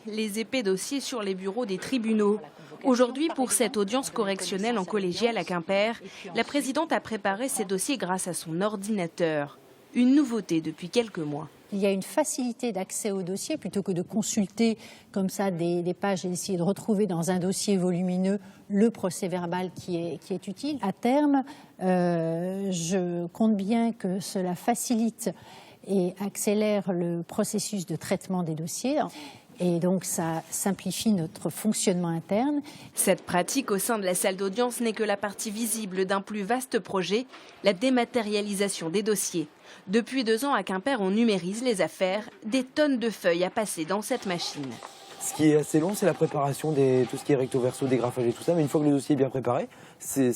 les épais dossiers sur les bureaux des tribunaux. Aujourd'hui, pour cette audience correctionnelle en collégial à Quimper, la présidente a préparé ses dossiers grâce à son ordinateur. Une nouveauté depuis quelques mois. Il y a une facilité d'accès au dossier plutôt que de consulter comme ça des pages et d'essayer de retrouver dans un dossier volumineux le procès-verbal qui est utile. À terme, je compte bien que cela facilite et accélère le processus de traitement des dossiers. Et donc, ça simplifie notre fonctionnement interne. Cette pratique au sein de la salle d'audience n'est que la partie visible d'un plus vaste projet, la dématérialisation des dossiers. Depuis 2 ans, à Quimper, on numérise les affaires, des tonnes de feuilles à passer dans cette machine. Ce qui est assez long, c'est la préparation, tout ce qui est recto verso, dégrafage et tout ça. Mais une fois que le dossier est bien préparé, c'est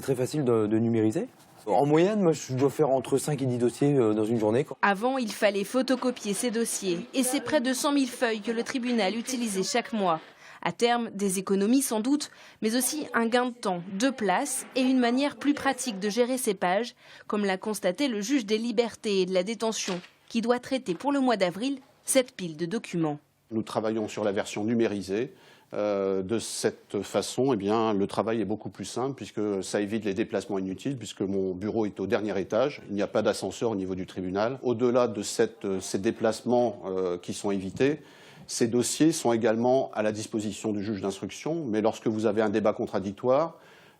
très facile de numériser. En moyenne, moi, je dois faire entre 5 et 10 dossiers dans une journée. Avant, il fallait photocopier ces dossiers. Et c'est près de 100 000 feuilles que le tribunal utilisait chaque mois. À terme, des économies sans doute, mais aussi un gain de temps, de place et une manière plus pratique de gérer ces pages, comme l'a constaté le juge des libertés et de la détention, qui doit traiter pour le mois d'avril cette pile de documents. Nous travaillons sur la version numérisée. De cette façon, le travail est beaucoup plus simple puisque ça évite les déplacements inutiles puisque mon bureau est au dernier étage. Il n'y a pas d'ascenseur au niveau du tribunal. Au-delà de ces déplacements qui sont évités, ces dossiers sont également à la disposition du juge d'instruction. Mais lorsque vous avez un débat contradictoire,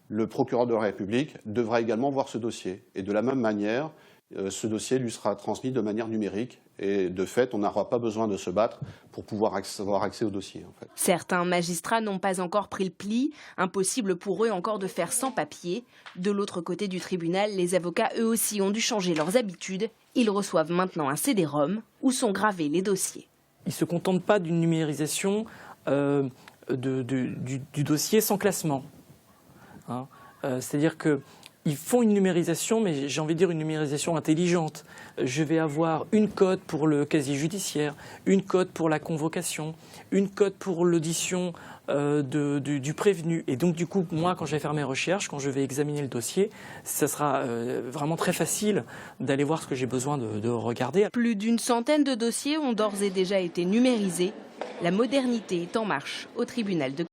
le procureur de la République devra également voir ce dossier. Et de la même manière, ce dossier lui sera transmis de manière numérique. Et de fait, on n'aura pas besoin de se battre pour pouvoir avoir accès au dossier. En fait. Certains magistrats n'ont pas encore pris le pli. Impossible pour eux encore de faire sans papier. De l'autre côté du tribunal, les avocats eux aussi ont dû changer leurs habitudes. Ils reçoivent maintenant un CD-ROM où sont gravés les dossiers. Ils ne se contentent pas d'une numérisation du dossier sans classement. Hein. C'est-à-dire qu'ils font une numérisation, mais j'ai envie de dire une numérisation intelligente. Je vais avoir une cote pour le casier judiciaire, une cote pour la convocation, une cote pour l'audition du prévenu. Et donc, du coup, moi, quand je vais faire mes recherches, quand je vais examiner le dossier, ça sera vraiment très facile d'aller voir ce que j'ai besoin de regarder. Plus d'une centaine de dossiers ont d'ores et déjà été numérisés. La modernité est en marche au tribunal de